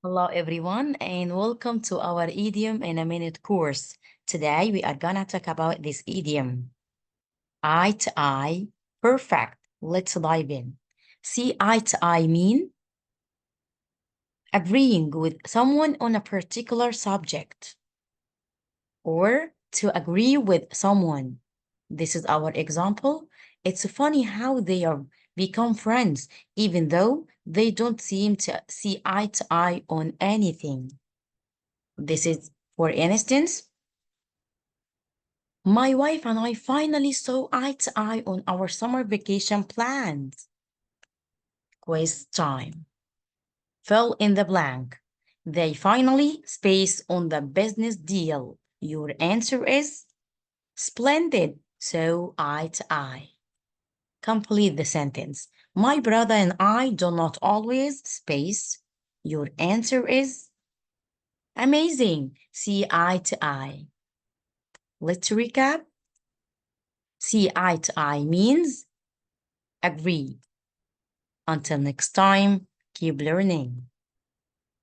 Hello, everyone, and welcome to our Idiom in a Minute course. Today, we are gonna talk about this idiom. Eye to eye, perfect. Let's dive in. See, eye to eye mean agreeing with someone on a particular subject or to agree with someone. This is our example. It's funny how they are become friends, even though they don't seem to see eye to eye on anything. This is, for instance, my wife and I finally saw eye to eye on our summer vacation plans. Quiz time. Fill in the blank. They finally space on the business deal. Your answer is splendid. So eye to eye. Complete the sentence. My brother and I do not always space. Your answer is amazing. See eye to eye. Let's recap. See eye to eye means agree. Until next time, keep learning.